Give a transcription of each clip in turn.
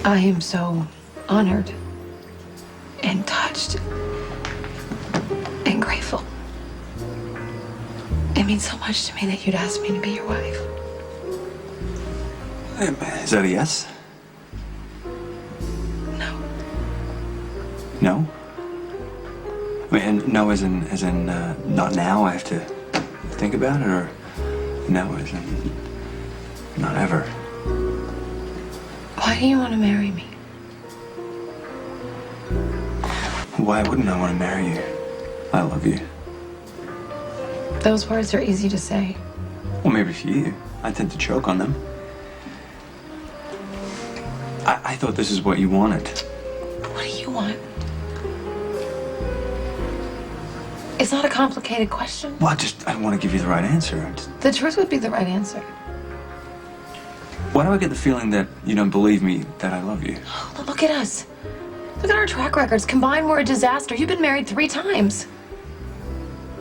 I am so honored and touched and grateful. It means so much to me that you'd ask me to be your wife. Is that a yes? No. No? I mean, no as in, not now, I have to think about it, or no as in, not ever? Why do you want to marry me? Why wouldn't I want to marry you? I love you. Those words are easy to say. Well, maybe for you. I tend to choke on them. I thought this is what you wanted. What do you want? It's not a complicated question. Well, I don't want to give you the right answer. The truth would be the right answer. Why do I get the feeling that you don't believe me that I love you? Oh, look at us. Look at our track records. Combined, we're a disaster. You've been married 3 times.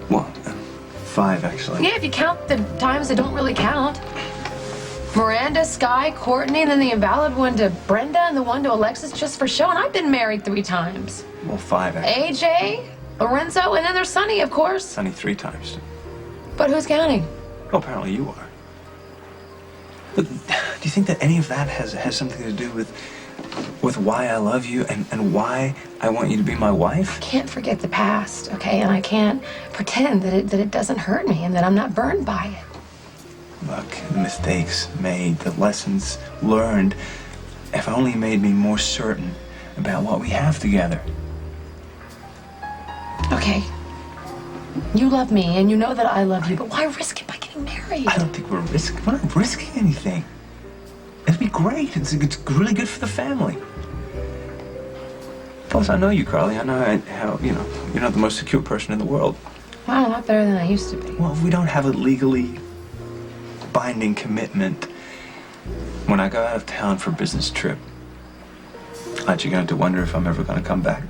Well, 5, actually. Yeah, if you count the times that don't really count. Miranda, Sky, Courtney, and then the invalid one to Brenda, and the one to Alexis just for show. And I've been married 3 times. Well, 5, actually. AJ, Lorenzo, and then there's Sonny, of course. Sonny 3 times. But who's counting? Oh, apparently you are. But do you think that any of that has something to do with why I love you and why I want you to be my wife? I can't forget the past, okay? And I can't pretend that it doesn't hurt me and that I'm not burned by it. Look, the mistakes made, the lessons learned, have only made me more certain about what we have together. Okay. You love me and you know that I love you, but why risk it by getting married? I don't think we're not risking anything. It'd be great. It's really good for the family. Plus, I know you, Carly. I know how, you're not the most secure person in the world. Well, a lot better than I used to be. Well, if we don't have a legally binding commitment, when I go out of town for a business trip, aren't you going to wonder if I'm ever going to come back?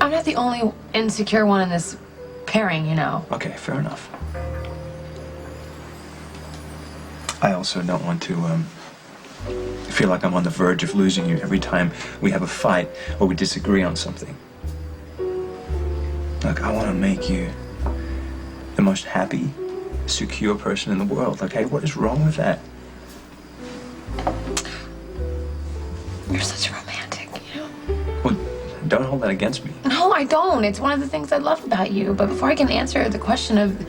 I'm not the only insecure one in this pairing, you know. Okay, fair enough. I also don't want to feel like I'm on the verge of losing you every time we have a fight or we disagree on something. Look, I want to make you the most happy, secure person in the world, okay? What is wrong with that? You're such a romantic, you know. Well, don't hold that against me. No, I don't. It's one of the things I love about you. But before I can answer the question of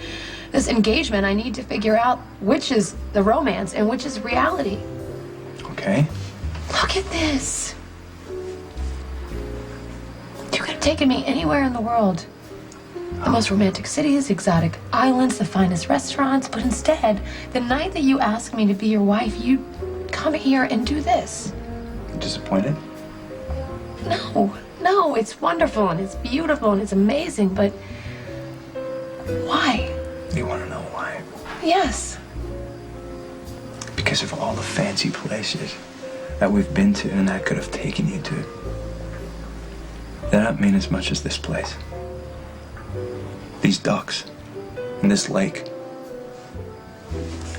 this engagement, I need to figure out which is the romance and which is reality. Okay. Look at this. You could have taken me anywhere in the world. The most romantic cities, exotic islands, the finest restaurants. But instead, the night that you asked me to be your wife, you come here and do this. Disappointed? No, it's wonderful and it's beautiful and it's amazing, but why? You want to know why? Yes. Because of all the fancy places that we've been to and I could have taken you to. They don't mean as much as this place. These docks, and this lake,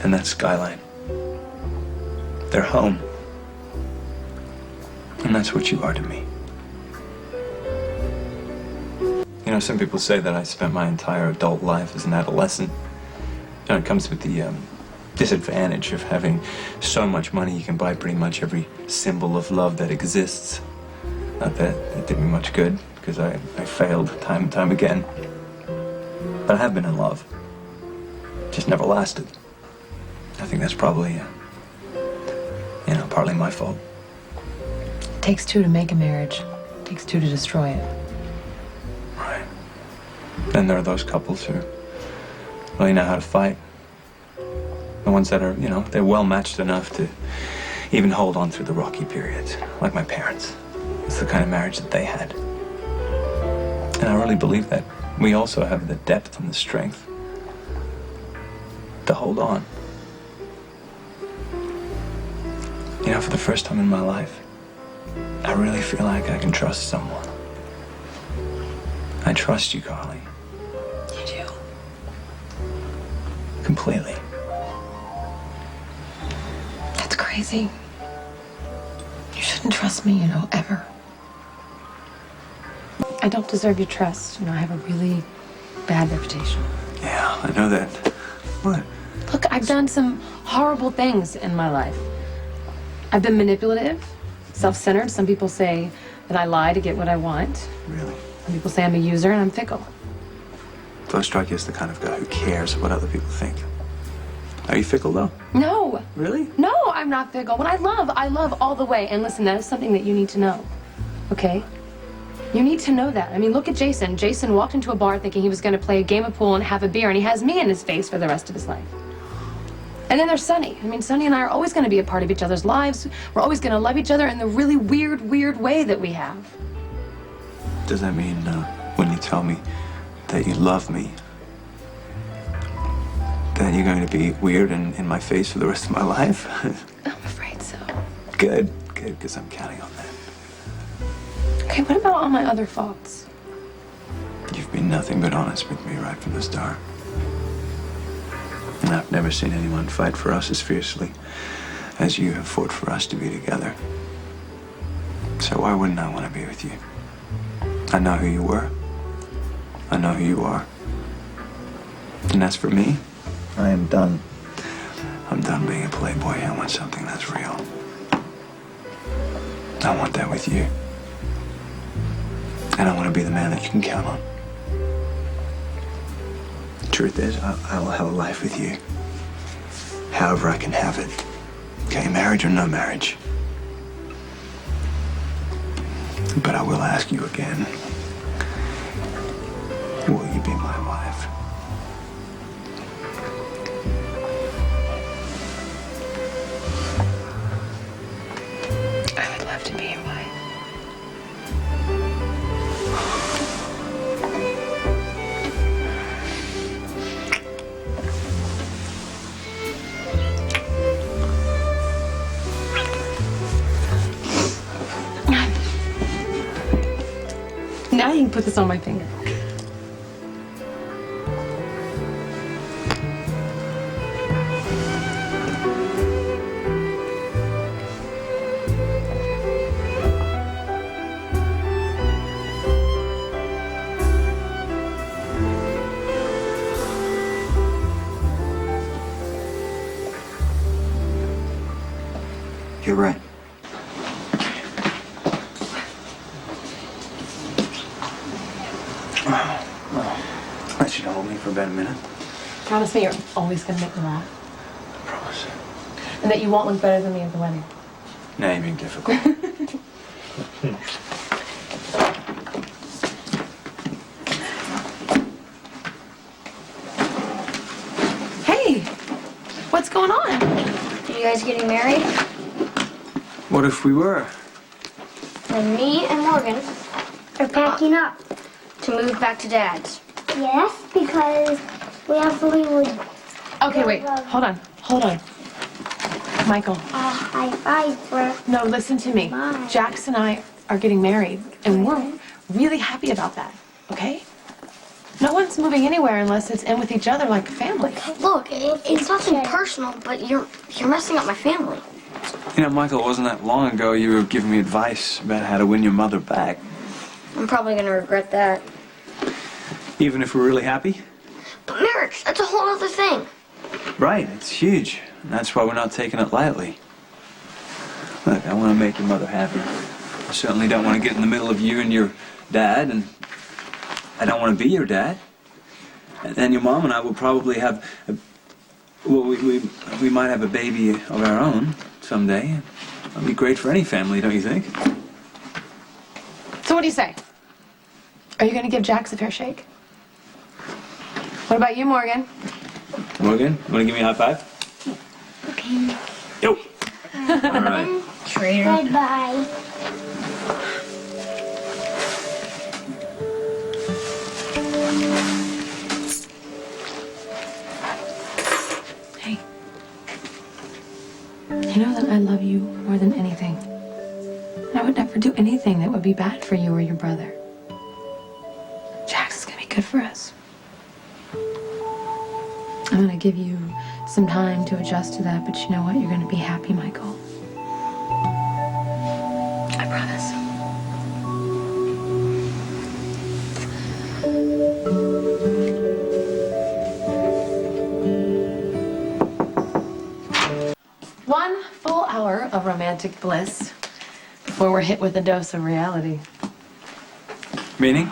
and that skyline. They're home. And that's what you are to me. You know, some people say that I spent my entire adult life as an adolescent. And it comes with the disadvantage of having so much money you can buy pretty much every symbol of love that exists. Not that it did me much good, because I failed time and time again. But I have been in love. Just never lasted. I think that's probably, partly my fault. It takes 2 to make a marriage. It takes 2 to destroy it. Right. Then there are those couples who really know how to fight. The ones that are, they're well matched enough to even hold on through the rocky periods, like my parents. It's the kind of marriage that they had. And I really believe that we also have the depth and the strength to hold on. For the first time in my life, I really feel like I can trust someone. I trust you, Carly. You do? Completely. That's crazy. shouldn't trust me, ever. I don't deserve your trust. I have a really bad reputation. Yeah, I know that. What? Look, I've done some horrible things in my life. I've been manipulative, self-centered. Some people say that I lie to get what I want. Really? Some people say I'm a user and I'm fickle. Do I strike you as the kind of guy who cares what other people think? Are you fickle, though? No. Really? No, I'm not fickle. When I love all the way. And listen, that is something that you need to know, okay? You need to know that. I mean, look at Jason. Jason walked into a bar thinking he was going to play a game of pool and have a beer, and he has me in his face for the rest of his life. And then there's Sonny. I mean, Sonny and I are always going to be a part of each other's lives. We're always going to love each other in the really weird way that we have. Does that mean when you tell me that you love me, that you're going to be weird and in my face for the rest of my life? I'm afraid so. Good, because I'm counting on that. Okay, what about all my other faults? You've been nothing but honest with me right from the start. And I've never seen anyone fight for us as fiercely as you have fought for us to be together. So why wouldn't I want to be with you? I know who you were. I know who you are. And as for me, I am done. I'm done being a playboy. I want something that's real. I want that with you. And I want to be the man that you can count on. The truth is, I will have a life with you. However I can have it. Okay, marriage or no marriage. But I will ask you again. Will you be my wife? I would love to be your wife. Now you can put this on my finger. You're right. I should hold me for about a minute. Promise me you're always going to make me laugh. I promise. And that you won't look better than me at the wedding. Now you're being difficult. Hey, what's going on? Are you guys getting married? What if we were? And me and Morgan We're packing up. to move back to Dad's. Yes, because we have to leave with Okay, wait. Hold on. Michael, high five for no, listen to me. Why? Jax and I are getting married, and we're really happy about that, okay? No one's moving anywhere unless it's in with each other like a family. Look, it's nothing personal, but you're messing up my family. You know, Michael, it wasn't that long ago you were giving me advice about how to win your mother back. I'm probably gonna regret that. Even if we're really happy? But marriage, that's a whole other thing. Right, it's huge. And that's why we're not taking it lightly. Look, I want to make your mother happy. I certainly don't want to get in the middle of you and your dad, and I don't want to be your dad. And your mom and I will probably have, we might have a baby of our own someday. That'd be great for any family, don't you think? So what do you say? Are you going to give Jax a fair shake? What about you, Morgan? Morgan, you want to give me a high five? Okay. Yo! All right. Traitor. Goodbye. Hey. You know that I love you more than anything. And I would never do anything that would be bad for you or your brother. Jax is going to be good for us. I'm going to give you some time to adjust to that, but you know what? You're going to be happy, Michael. romantic bliss before we're hit with a dose of reality. Meaning?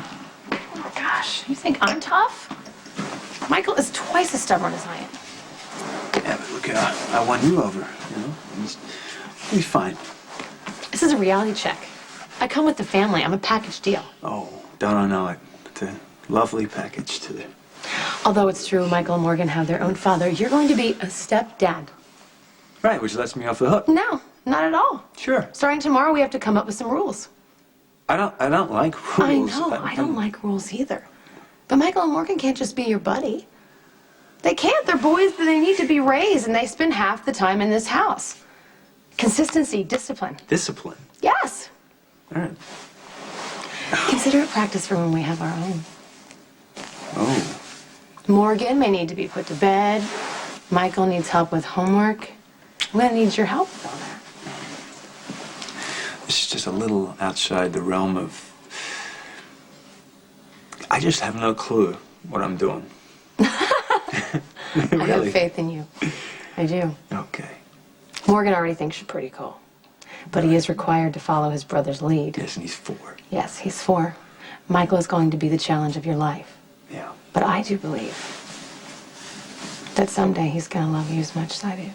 Oh, gosh, you think I'm tough? Michael is twice as stubborn as I am. Yeah, but look, I won you over, you know? He's fine. This is a reality check. I come with the family. I'm a package deal. Oh, don't I know it. It's a lovely package, too. Although it's true Michael and Morgan have their own father, you're going to be a stepdad. Right, which lets me off the hook. No, not at all. Sure. Starting tomorrow, we have to come up with some rules. I don't like rules. I know, I don't like rules either. But Michael and Morgan can't just be your buddy. They can't. They're boys that they need to be raised, and they spend half the time in this house. Consistency, discipline. Discipline. Yes. All right. Consider it practice for when we have our own. Oh. Morgan may need to be put to bed. Michael needs help with homework. I'm gonna need your help with all that. This is just a little outside the realm of... I just have no clue what I'm doing. I have faith in you. I do. Okay. Morgan already thinks you're pretty cool. But he is required to follow his brother's lead. Yes, and he's 4. Yes, he's 4. Michael is going to be the challenge of your life. Yeah. But I do believe that someday he's going to love you as much as I do.